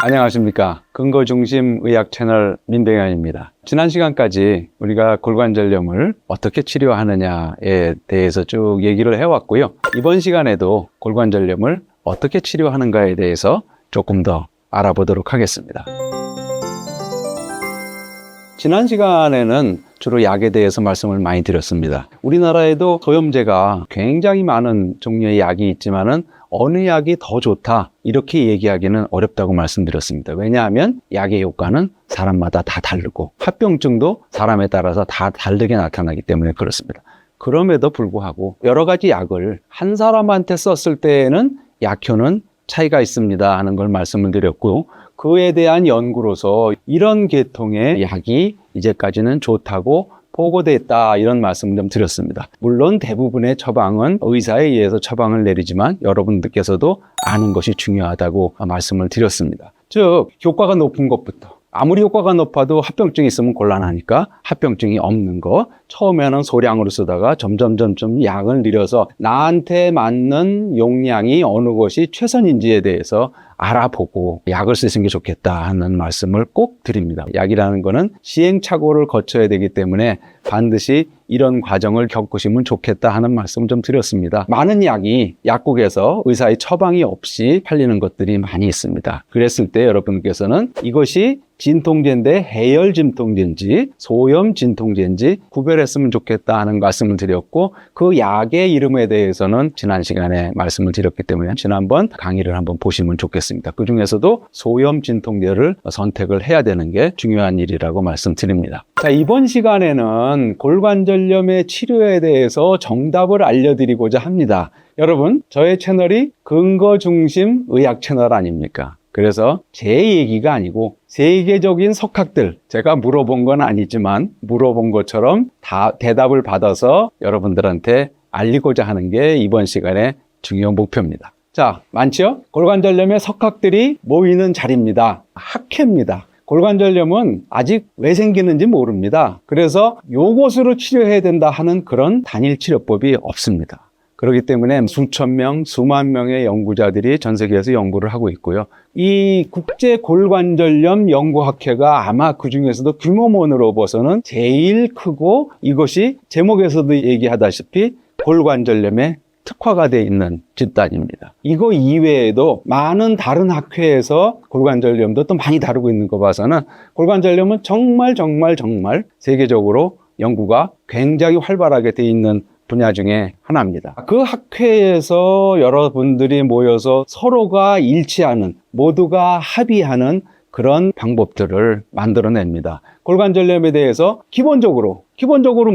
안녕하십니까. 근거중심 의학 채널 민병현입니다. 지난 시간까지 우리가 골관절염을 어떻게 치료하느냐에 대해서 쭉 얘기를 해왔고요. 이번 시간에도 골관절염을 어떻게 치료하는가에 대해서 조금 더 알아보도록 하겠습니다. 지난 시간에는 주로 약에 대해서 말씀을 많이 드렸습니다. 우리나라에도 소염제가 굉장히 많은 종류의 약이 있지만은 어느 약이 더 좋다 이렇게 얘기하기는 어렵다고 말씀드렸습니다. 왜냐하면 약의 효과는 사람마다 다 다르고 합병증도 사람에 따라서 다 다르게 나타나기 때문에 그렇습니다. 그럼에도 불구하고 여러 가지 약을 한 사람한테 썼을 때에는 약효는 차이가 있습니다 하는 걸 말씀을 드렸고, 그에 대한 연구로서 이런 계통의 약이 이제까지는 좋다고 보고됐다 이런 말씀 좀 드렸습니다. 물론 대부분의 처방은 의사에 의해서 처방을 내리지만 여러분들께서도 아는 것이 중요하다고 말씀을 드렸습니다. 즉 효과가 높은 것부터, 아무리 효과가 높아도 합병증이 있으면 곤란하니까 합병증이 없는 거, 처음에는 소량으로 쓰다가 점점 약을 늘려서 나한테 맞는 용량이 어느 것이 최선인지에 대해서 알아보고 약을 쓰시는 게 좋겠다 하는 말씀을 꼭 드립니다. 약이라는 거는 시행착오를 거쳐야 되기 때문에 반드시 이런 과정을 겪으시면 좋겠다 하는 말씀 좀 드렸습니다. 많은 약이 약국에서 의사의 처방이 없이 팔리는 것들이 많이 있습니다. 그랬을 때 여러분께서는 이것이 진통제인데 해열 진통제인지 소염 진통제인지 구별했으면 좋겠다 하는 말씀을 드렸고, 그 약의 이름에 대해서는 지난 시간에 말씀을 드렸기 때문에 지난번 강의를 한번 보시면 좋겠습니다. 그 중에서도 소염 진통제를 선택을 해야 되는 게 중요한 일이라고 말씀드립니다. 자, 이번 시간에는 골관절염의 치료에 대해서 정답을 알려드리고자 합니다. 여러분, 저의 채널이 근거중심 의학 채널 아닙니까? 그래서 제 얘기가 아니고 세계적인 석학들, 제가 물어본 건 아니지만 물어본 것처럼 다 대답을 받아서 여러분들한테 알리고자 하는 게 이번 시간의 중요 목표입니다. 자, 많죠? 골관절염의 석학들이 모이는 자리입니다. 학회입니다. 골관절염은 아직 왜 생기는지 모릅니다. 그래서 요것으로 치료해야 된다 하는 그런 단일 치료법이 없습니다. 그렇기 때문에 수천 명, 수만 명의 연구자들이 전 세계에서 연구를 하고 있고요. 이 국제골관절염 연구학회가 아마 그 중에서도 규모만으로 봐서는 제일 크고, 이것이 제목에서도 얘기하다시피 골관절염의 특화가 되어 있는 집단입니다. 이거 이외에도 많은 다른 학회에서 골관절염도 또 많이 다루고 있는 거 봐서는 골관절염은 정말 세계적으로 연구가 굉장히 활발하게 되어 있는 분야 중에 하나입니다. 그 학회에서 여러분들이 모여서 서로가 일치하는, 모두가 합의하는 그런 방법들을 만들어냅니다. 골관절염에 대해서 기본적으로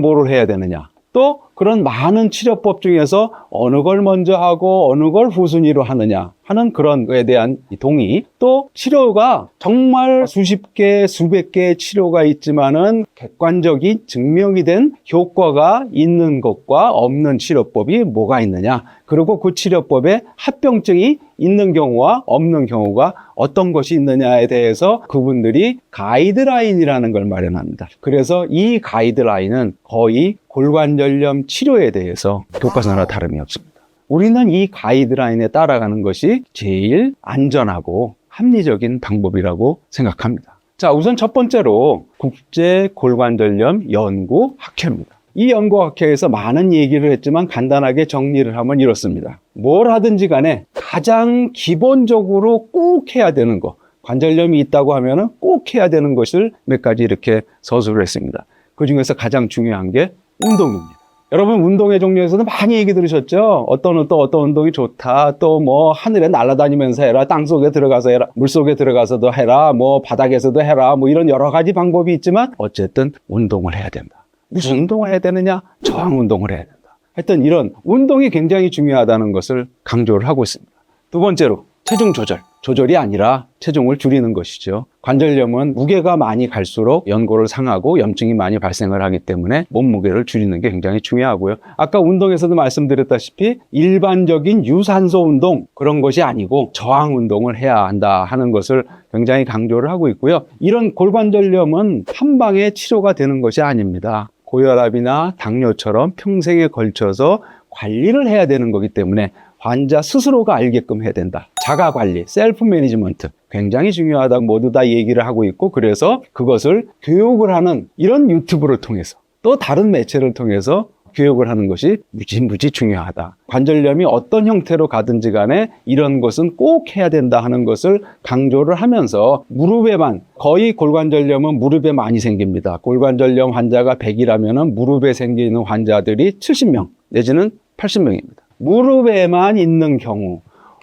뭐를 해야 되느냐, 또 그런 많은 치료법 중에서 어느 걸 먼저 하고 어느 걸 후순위로 하느냐 하는 그런 거에 대한 동의, 또 치료가 정말 수십 개, 수백 개의 치료가 있지만은 객관적인 증명이 된 효과가 있는 것과 없는 치료법이 뭐가 있느냐, 그리고 그 치료법에 합병증이 있는 경우와 없는 경우가 어떤 것이 있느냐에 대해서 그분들이 가이드라인이라는 걸 마련합니다. 그래서 이 가이드라인은 거의 골관절염 치료에 대해서 교과서나 다름이 없습니다. 우리는 이 가이드라인에 따라가는 것이 제일 안전하고 합리적인 방법이라고 생각합니다. 자, 우선 첫 번째로 국제골관절염 연구학회입니다. 이 연구학회에서 많은 얘기를 했지만 간단하게 정리를 하면 이렇습니다. 뭘 하든지 간에 가장 기본적으로 꼭 해야 되는 거, 관절염이 있다고 하면은 꼭 해야 되는 것을 몇 가지 이렇게 서술을 했습니다. 그 중에서 가장 중요한 게 운동입니다. 여러분, 운동의 종류에서도 많이 얘기 들으셨죠? 어떤 운동이 좋다, 또 뭐 하늘에 날아다니면서 해라, 땅속에 들어가서 해라, 물속에 들어가서도 해라, 뭐 바닥에서도 해라, 뭐 이런 여러 가지 방법이 있지만 어쨌든 운동을 해야 된다. 무슨 운동을 해야 되느냐? 저항 운동을 해야 된다. 하여튼 이런 운동이 굉장히 중요하다는 것을 강조를 하고 있습니다. 두 번째로 체중 조절이 아니라 체중을 줄이는 것이죠. 관절염은 무게가 많이 갈수록 연골을 상하고 염증이 많이 발생을 하기 때문에 몸무게를 줄이는 게 굉장히 중요하고요. 아까 운동에서도 말씀드렸다시피 일반적인 유산소 운동, 그런 것이 아니고 저항 운동을 해야 한다 하는 것을 굉장히 강조를 하고 있고요. 이런 골관절염은 한 방에 치료가 되는 것이 아닙니다. 고혈압이나 당뇨처럼 평생에 걸쳐서 관리를 해야 되는 거기 때문에 환자 스스로가 알게끔 해야 된다. 자가관리, 셀프 매니지먼트 굉장히 중요하다고 모두 다 얘기를 하고 있고, 그래서 그것을 교육을 하는 이런 유튜브를 통해서 또 다른 매체를 통해서 교육을 하는 것이 무지 중요하다. 관절염이 어떤 형태로 가든지 간에 이런 것은 꼭 해야 된다 하는 것을 강조를 하면서, 무릎에만, 거의 골관절염은 무릎에 많이 생깁니다. 골관절염 환자가 100이라면 무릎에 생기는 환자들이 70명 내지는 80명입니다. 무릎에만 있는 경우,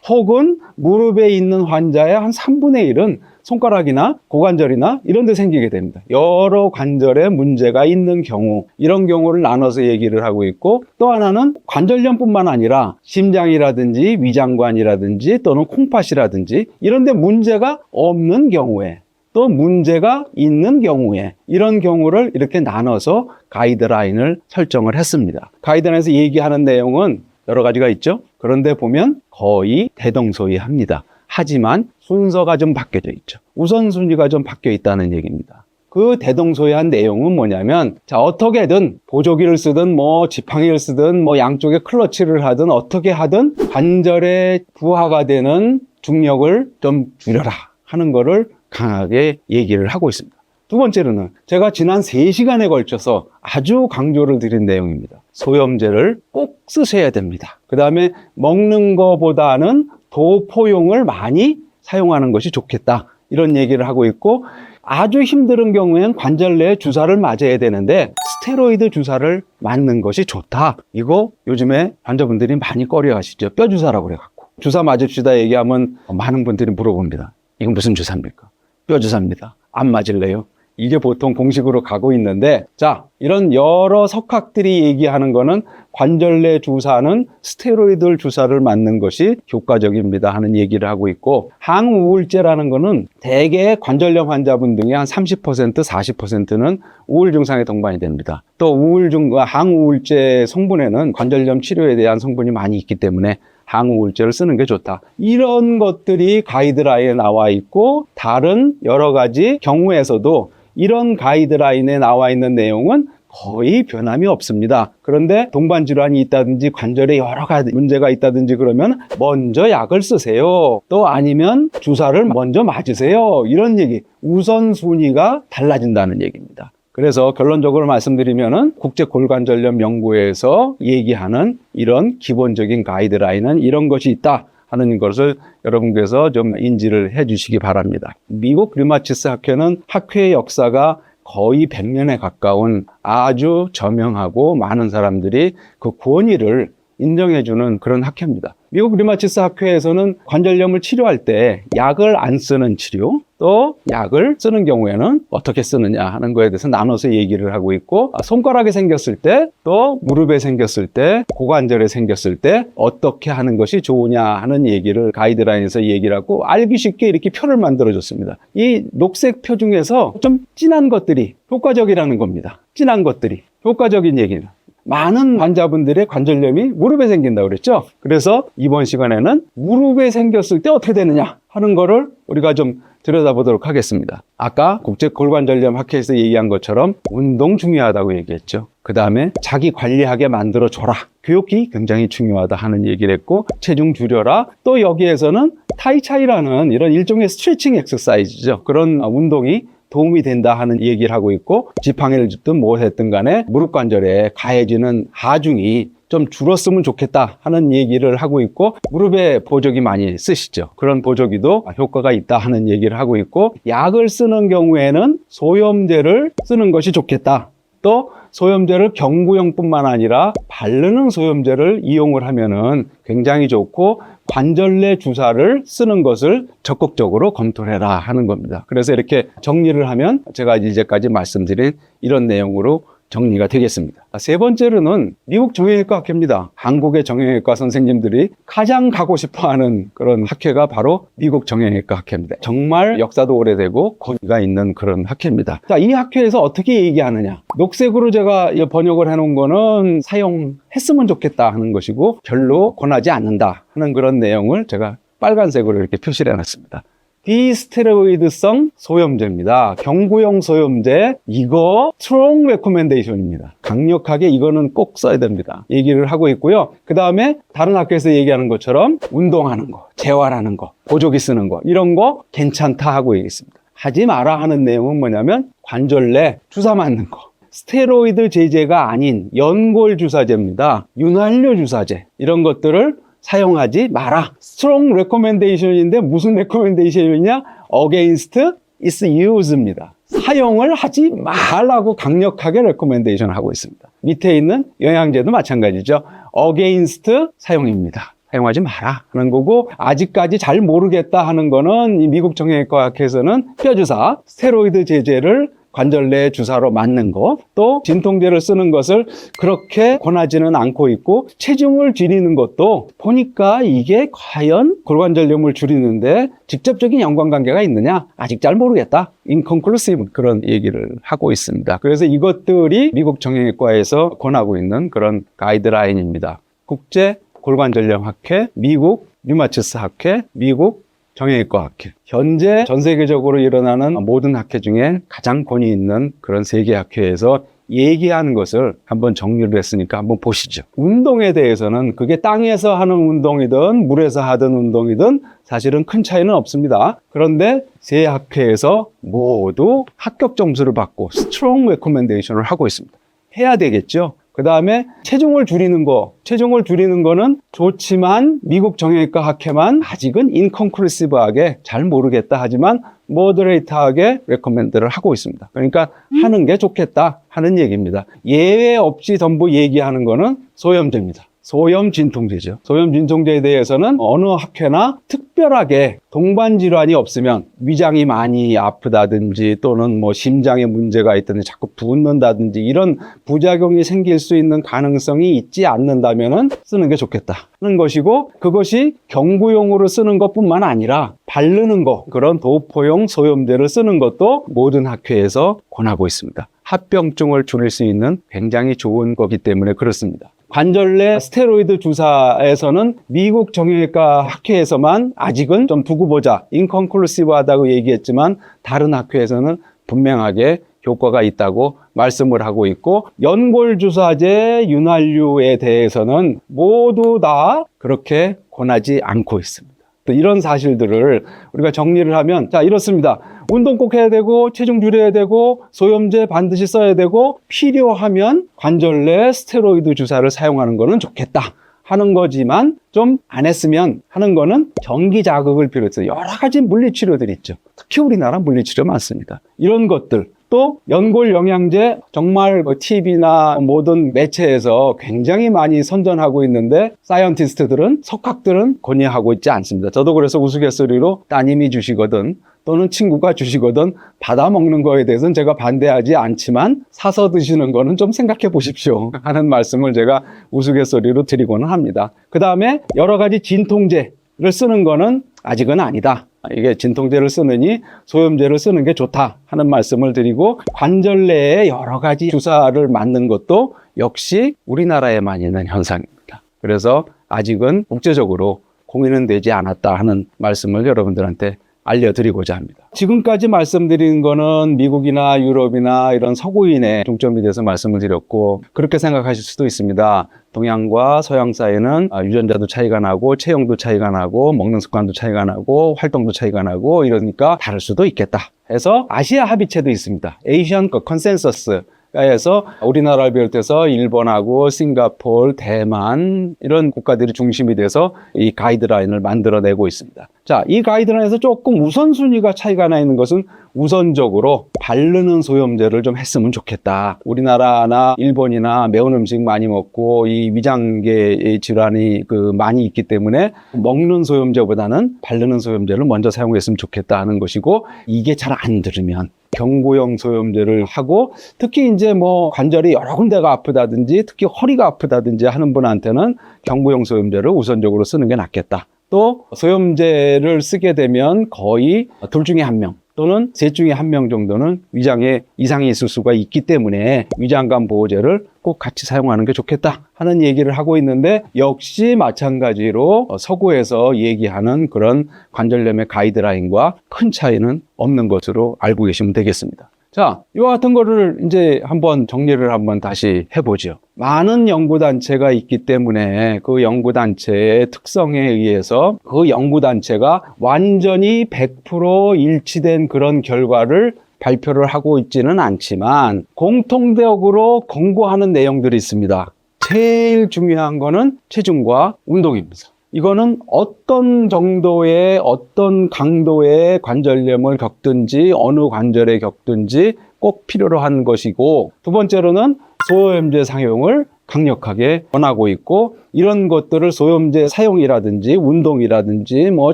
혹은 무릎에 있는 환자의 한 3분의 1은 손가락이나 고관절이나 이런 데 생기게 됩니다. 여러 관절에 문제가 있는 경우, 이런 경우를 나눠서 얘기를 하고 있고, 또 하나는 관절염뿐만 아니라 심장이라든지 위장관이라든지 또는 콩팥이라든지 이런 데 문제가 없는 경우에, 또 문제가 있는 경우에, 이런 경우를 이렇게 나눠서 가이드라인을 설정을 했습니다. 가이드라인에서 얘기하는 내용은 여러 가지가 있죠. 그런데 보면 거의 대동소이합니다. 하지만 순서가 좀 바뀌어져 있죠. 우선순위가 좀 바뀌어 있다는 얘기입니다. 그 대동소이한 내용은 뭐냐면, 자, 어떻게든 보조기를 쓰든 지팡이를 쓰든 양쪽에 클러치를 하든 어떻게 하든 관절에 부하가 되는 중력을 좀 줄여라 하는 거를 강하게 얘기를 하고 있습니다. 두 번째로는 제가 지난 3시간에 걸쳐서 아주 강조를 드린 내용입니다. 소염제를 꼭 쓰셔야 됩니다. 그 다음에 먹는 거보다는 도포용을 많이 사용하는 것이 좋겠다, 이런 얘기를 하고 있고, 아주 힘든 경우엔 관절 내에 주사를 맞아야 되는데 스테로이드 주사를 맞는 것이 좋다. 이거 요즘에 환자분들이 많이 꺼려 하시죠. 뼈 주사라고 그래갖고. 주사 맞읍시다 얘기하면 많은 분들이 물어봅니다. 이건 무슨 주사입니까? 뼈 주사입니다. 안 맞을래요? 이게 보통 공식으로 가고 있는데, 자, 이런 여러 석학들이 얘기하는 거는 관절 내 주사는 스테로이드 주사를 맞는 것이 효과적입니다 하는 얘기를 하고 있고, 항우울제라는 거는 대개 관절염 환자분 중에 한 30%, 40%는 우울 증상에 동반이 됩니다. 또 우울증과 항우울제 성분에는 관절염 치료에 대한 성분이 많이 있기 때문에 항우울제를 쓰는 게 좋다. 이런 것들이 가이드라인에 나와 있고, 다른 여러 가지 경우에서도 이런 가이드라인에 나와 있는 내용은 거의 변함이 없습니다. 그런데 동반 질환이 있다든지 관절에 여러 가지 문제가 있다든지 그러면 먼저 약을 쓰세요. 또 아니면 주사를 먼저 맞으세요. 이런 얘기, 우선순위가 달라진다는 얘기입니다. 그래서 결론적으로 말씀드리면은 국제골관절염 연구에서 얘기하는 이런 기본적인 가이드라인은 이런 것이 있다 하는 것을 여러분께서 좀 인지를 해 주시기 바랍니다. 미국 류마티스 학회는 학회의 역사가 거의 100년에 가까운 아주 저명하고 많은 사람들이 그 권위를 인정해주는 그런 학회입니다. 미국 류마티스 학회에서는 관절염을 치료할 때 약을 안 쓰는 치료, 또 약을 쓰는 경우에는 어떻게 쓰느냐 하는 거에 대해서 나눠서 얘기를 하고 있고, 손가락에 생겼을 때, 또 무릎에 생겼을 때, 고관절에 생겼을 때 어떻게 하는 것이 좋으냐 하는 얘기를 가이드라인에서 얘기를 하고, 알기 쉽게 이렇게 표를 만들어줬습니다. 이 녹색 표 중에서 좀 진한 것들이 효과적이라는 겁니다. 진한 것들이 효과적인 얘기는, 많은 환자분들의 관절염이 무릎에 생긴다고 그랬죠. 그래서 이번 시간에는 무릎에 생겼을 때 어떻게 되느냐 하는 거를 우리가 좀 들여다보도록 하겠습니다. 아까 국제골관절염 학회에서 얘기한 것처럼 운동 중요하다고 얘기했죠. 그 다음에 자기 관리하게 만들어줘라. 교육이 굉장히 중요하다 하는 얘기를 했고, 체중 줄여라. 또 여기에서는 타이차이라는 이런 일종의 스트레칭 엑서사이즈죠. 그런 운동이 도움이 된다 하는 얘기를 하고 있고, 지팡이를 짚든 뭐 했든 간에 무릎 관절에 가해지는 하중이 좀 줄었으면 좋겠다 하는 얘기를 하고 있고, 무릎에 보조기 많이 쓰시죠. 그런 보조기도 효과가 있다 하는 얘기를 하고 있고, 약을 쓰는 경우에는 소염제를 쓰는 것이 좋겠다. 또 소염제를 경구용뿐만 아니라 바르는 소염제를 이용을 하면은 굉장히 좋고, 관절 내 주사를 쓰는 것을 적극적으로 검토해라 하는 겁니다. 그래서 이렇게 정리를 하면 제가 이제까지 말씀드린 이런 내용으로 정리가 되겠습니다. 세 번째로는 미국 정형외과 학회입니다. 한국의 정형외과 선생님들이 가장 가고 싶어하는 그런 학회가 바로 미국 정형외과 학회입니다. 정말 역사도 오래되고 권위가 있는 그런 학회입니다. 자, 이 학회에서 어떻게 얘기하느냐. 녹색으로 제가 번역을 해놓은 거는 사용했으면 좋겠다 하는 것이고, 별로 권하지 않는다 하는 그런 내용을 제가 빨간색으로 이렇게 표시를 해놨습니다. 비스테로이드성 소염제입니다. 경구용 소염제, 이거 strong recommendation입니다. 강력하게 이거는 꼭 써야 됩니다. 얘기를 하고 있고요. 그 다음에 다른 학교에서 얘기하는 것처럼 운동하는 거, 재활하는 거, 보조기 쓰는 거, 이런 거 괜찮다 하고 얘기했습니다. 하지 마라 하는 내용은 뭐냐면 관절내 주사 맞는 거. 스테로이드 제제가 아닌 연골 주사제입니다. 윤활유 주사제, 이런 것들을 사용하지 마라. strong recommendation인데 무슨 recommendation이냐? against its use입니다. 사용을 하지 말라고 강력하게 recommendation 하고 있습니다. 밑에 있는 영양제도 마찬가지죠. against 사용입니다. 사용하지 마라 하는 거고, 아직까지 잘 모르겠다 하는 거는 이 미국 정형외과학회에서는 뼈주사, 스테로이드 제제를 관절 내 주사로 맞는 거, 또 진통제를 쓰는 것을 그렇게 권하지는 않고 있고, 체중을 줄이는 것도 보니까 이게 과연 골관절염을 줄이는데 직접적인 연관관계가 있느냐? 아직 잘 모르겠다. inconclusive 그런 얘기를 하고 있습니다. 그래서 이것들이 미국 정형외과에서 권하고 있는 그런 가이드라인입니다. 국제 골관절염 학회, 미국 류마티스 학회, 미국 정형외과 학회. 현재 전 세계적으로 일어나는 모든 학회 중에 가장 권위 있는 그런 세계 학회에서 얘기하는 것을 한번 정리를 했으니까 한번 보시죠. 운동에 대해서는 그게 땅에서 하는 운동이든 물에서 하든 운동이든 사실은 큰 차이는 없습니다. 그런데 세 학회에서 모두 합격 점수를 받고 스트롱 레코멘데이션을 하고 있습니다. 해야 되겠죠. 그 다음에 체중을 줄이는 거는 좋지만 미국 정형외과 학회만 아직은 인컨클루시브하게 잘 모르겠다 하지만 모더레이트하게 레코멘드를 하고 있습니다. 그러니까 하는 게 좋겠다 하는 얘기입니다. 예외 없이 전부 얘기하는 거는 소염제입니다. 소염 진통제죠. 소염 진통제에 대해서는 어느 학회나 특별하게 동반 질환이 없으면 위장이 많이 아프다든지 또는 뭐 심장에 문제가 있다든지 자꾸 붓는다든지 이런 부작용이 생길 수 있는 가능성이 있지 않는다면은 쓰는 게 좋겠다 하는 것이고, 그것이 경구용으로 쓰는 것뿐만 아니라 바르는 거, 그런 도포용 소염제를 쓰는 것도 모든 학회에서 권하고 있습니다. 합병증을 줄일 수 있는 굉장히 좋은 거기 때문에 그렇습니다. 관절 내 스테로이드 주사에서는 미국 정형외과 학회에서만 아직은 좀 두고 보자, 인컨클루시브하다고 얘기했지만 다른 학회에서는 분명하게 효과가 있다고 말씀을 하고 있고, 연골 주사제 윤활유에 대해서는 모두 다 그렇게 권하지 않고 있습니다. 이런 사실들을 우리가 정리를 하면, 자, 이렇습니다. 운동 꼭 해야 되고, 체중 줄여야 되고, 소염제 반드시 써야 되고, 필요하면 관절 내 스테로이드 주사를 사용하는 거는 좋겠다 하는 거지만, 좀 안 했으면 하는 거는 전기 자극을 비롯해서 여러 가지 물리치료들이 있죠. 특히 우리나라 물리치료 많습니다. 이런 것들, 또 연골 영양제, 정말 TV나 모든 매체에서 굉장히 많이 선전하고 있는데 사이언티스트들은, 석학들은 권유하고 있지 않습니다. 저도 그래서 우스갯소리로 따님이 주시거든 또는 친구가 주시거든 받아 먹는 거에 대해서는 제가 반대하지 않지만 사서 드시는 거는 좀 생각해 보십시오 하는 말씀을 제가 우스갯소리로 드리고는 합니다. 그 다음에 여러 가지 진통제를 쓰는 거는 아직은 아니다. 이게 진통제를 쓰느니 소염제를 쓰는 게 좋다 하는 말씀을 드리고, 관절 내에 여러 가지 주사를 맞는 것도 역시 우리나라에만 있는 현상입니다. 그래서 아직은 국제적으로 공인은 되지 않았다 하는 말씀을 여러분들한테 알려드리고자 합니다. 지금까지 말씀드린 거는 미국이나 유럽이나 이런 서구인의 중점이 돼서 말씀을 드렸고, 그렇게 생각하실 수도 있습니다. 동양과 서양 사이는 유전자도 차이가 나고 체형도 차이가 나고 먹는 습관도 차이가 나고 활동도 차이가 나고 이러니까 다를 수도 있겠다 해서 아시아 합의체도 있습니다. 에이시안 컨센서스 에서 우리나라를 비롯해서 일본하고 싱가포르, 대만 이런 국가들이 중심이 돼서 이 가이드라인을 만들어내고 있습니다. 자, 이 가이드라인에서 조금 우선순위가 차이가 나 있는 것은 우선적으로 바르는 소염제를 좀 했으면 좋겠다. 우리나라나 일본이나 매운 음식 많이 먹고 이 위장계 질환이 많이 있기 때문에 먹는 소염제보다는 바르는 소염제를 먼저 사용했으면 좋겠다 하는 것이고, 이게 잘 안 들으면 경구용 소염제를 하고, 특히 이제 뭐 관절이 여러 군데가 아프다든지 특히 허리가 아프다든지 하는 분한테는 경구용 소염제를 우선적으로 쓰는 게 낫겠다. 또 소염제를 쓰게 되면 거의 둘 중에 한 명, 또는 셋 중에 한 명 정도는 위장에 이상이 있을 수가 있기 때문에 위장관 보호제를 꼭 같이 사용하는 게 좋겠다 하는 얘기를 하고 있는데, 역시 마찬가지로 서구에서 얘기하는 그런 관절염의 가이드라인과 큰 차이는 없는 것으로 알고 계시면 되겠습니다. 자, 이와 같은 거를 이제 한번 정리를 한번 다시 해보죠. 많은 연구단체가 있기 때문에 그 연구단체의 특성에 의해서 그 연구단체가 완전히 100% 일치된 그런 결과를 발표를 하고 있지는 않지만 공통적으로 권고하는 내용들이 있습니다. 제일 중요한 거는 체중과 운동입니다. 이거는 어떤 정도의 어떤 강도의 관절염을 겪든지 어느 관절에 겪든지 꼭 필요로 한 것이고, 두 번째로는 소염제 사용을 강력하게 권하고 있고, 이런 것들을 소염제 사용이라든지 운동이라든지 뭐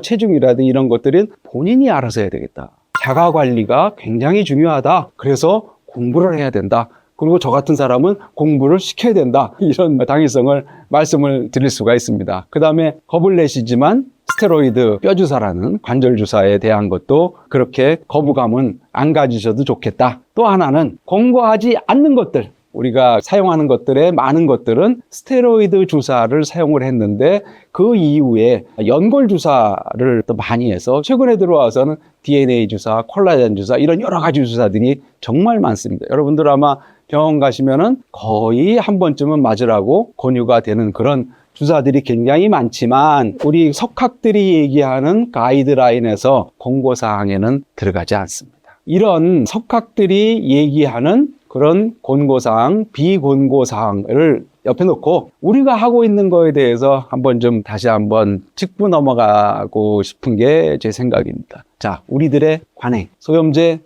체중이라든지 이런 것들은 본인이 알아서 해야 되겠다. 자가 관리가 굉장히 중요하다. 그래서 공부를 해야 된다. 그리고 저 같은 사람은 공부를 시켜야 된다. 이런 당위성을 말씀을 드릴 수가 있습니다. 그 다음에 겁을 내시지만 스테로이드 뼈주사라는 관절주사에 대한 것도 그렇게 거부감은 안 가지셔도 좋겠다. 또 하나는 권고하지 않는 것들, 우리가 사용하는 것들의 많은 것들은 스테로이드 주사를 사용을 했는데 그 이후에 연골 주사를 또 많이 해서 최근에 들어와서는 DNA 주사, 콜라겐 주사 이런 여러 가지 주사들이 정말 많습니다. 여러분들 아마 병원 가시면은 거의 한 번쯤은 맞으라고 권유가 되는 그런 주사들이 굉장히 많지만 우리 석학들이 얘기하는 가이드라인에서 권고사항에는 들어가지 않습니다. 이런 석학들이 얘기하는 그런 권고사항, 비권고사항을 옆에 놓고 우리가 하고 있는 거에 대해서 한번 좀 다시 한번 짚고 넘어가고 싶은 게 제 생각입니다. 자, 우리들의 관행, 소염제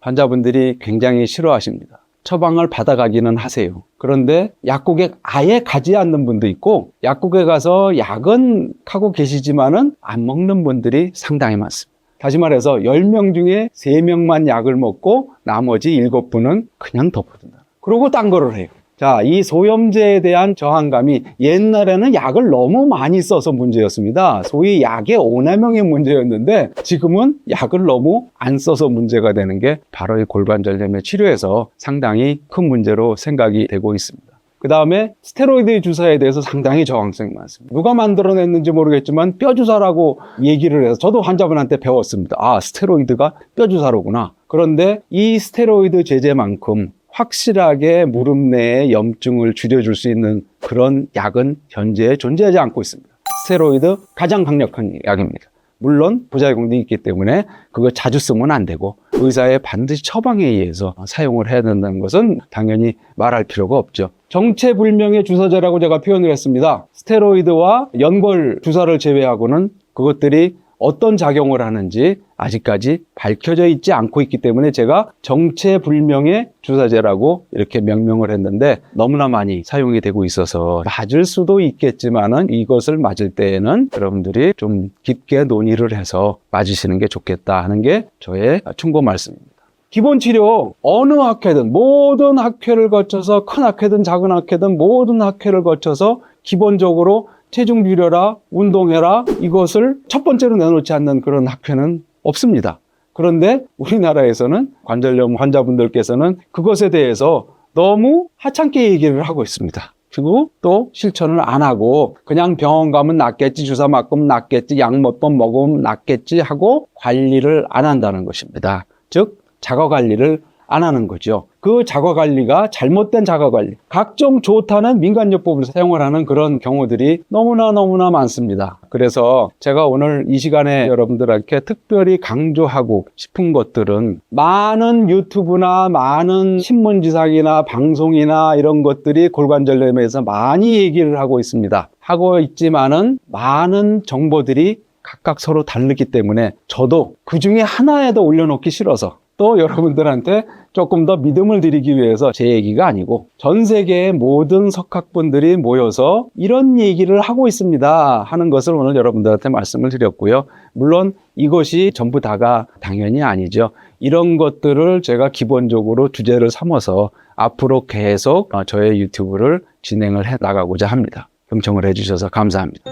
환자분들이 굉장히 싫어하십니다. 처방을 받아가기는 하세요. 그런데 약국에 아예 가지 않는 분도 있고, 약국에 가서 약은 하고 계시지만은 안 먹는 분들이 상당히 많습니다. 다시 말해서 10명 중에 3명만 약을 먹고 나머지 7분은 그냥 덮어둔다. 그러고 딴 거를 해요. 자, 이 소염제에 대한 저항감이 옛날에는 약을 너무 많이 써서 문제였습니다. 소위 약의 오남용의 문제였는데 지금은 약을 너무 안 써서 문제가 되는 게 바로 이 골관절염의 치료에서 상당히 큰 문제로 생각이 되고 있습니다. 그 다음에 스테로이드 주사에 대해서 상당히 저항성이 많습니다. 누가 만들어냈는지 모르겠지만 뼈주사라고 얘기를 해서 저도 환자분한테 배웠습니다. 아, 스테로이드가 뼈주사로구나. 그런데 이 스테로이드 제제만큼 확실하게 무릎 내에 염증을 줄여줄 수 있는 그런 약은 현재 존재하지 않고 있습니다. 스테로이드 가장 강력한 약입니다. 물론 부작용도 있기 때문에 그거 자주 쓰면 안 되고 의사의 반드시 처방에 의해서 사용을 해야 된다는 것은 당연히 말할 필요가 없죠. 정체불명의 주사제라고 제가 표현을 했습니다. 스테로이드와 연골 주사를 제외하고는 그것들이 어떤 작용을 하는지 아직까지 밝혀져 있지 않고 있기 때문에 제가 정체불명의 주사제라고 이렇게 명명을 했는데, 너무나 많이 사용이 되고 있어서 맞을 수도 있겠지만은 이것을 맞을 때에는 여러분들이 좀 깊게 논의를 해서 맞으시는 게 좋겠다 하는 게 저의 충고 말씀입니다. 기본 치료 어느 학회든 모든 학회를 거쳐서 큰 학회든 작은 학회든 모든 학회를 거쳐서 기본적으로 체중 줄여라, 운동해라, 이것을 첫 번째로 내놓지 않는 그런 학회는 없습니다. 그런데 우리나라에서는 관절염 환자분들께서는 그것에 대해서 너무 하찮게 얘기를 하고 있습니다. 그리고 또 실천을 안 하고 그냥 병원 가면 낫겠지, 주사 맞으면 낫겠지, 약 몇 번 먹으면 낫겠지 하고 관리를 안 한다는 것입니다. 즉 자가관리를 안 하는 거죠. 그 자가관리가 잘못된 자가관리, 각종 좋다는 민간요법을 사용을 하는 그런 경우들이 너무나 많습니다. 그래서 제가 오늘 이 시간에 여러분들에게 특별히 강조하고 싶은 것들은, 많은 유튜브나 많은 신문지상이나 방송이나 이런 것들이 골관절염에 대해서 많이 얘기를 하고 있습니다. 하고 있지만은 많은 정보들이 각각 서로 다르기 때문에 저도 그 중에 하나에 더 올려놓기 싫어서, 또 여러분들한테 조금 더 믿음을 드리기 위해서 제 얘기가 아니고 전 세계의 모든 석학분들이 모여서 이런 얘기를 하고 있습니다 하는 것을 오늘 여러분들한테 말씀을 드렸고요. 물론 이것이 전부 다가 당연히 아니죠. 이런 것들을 제가 기본적으로 주제를 삼아서 앞으로 계속 저의 유튜브를 진행을 해 나가고자 합니다. 경청을 해주셔서 감사합니다.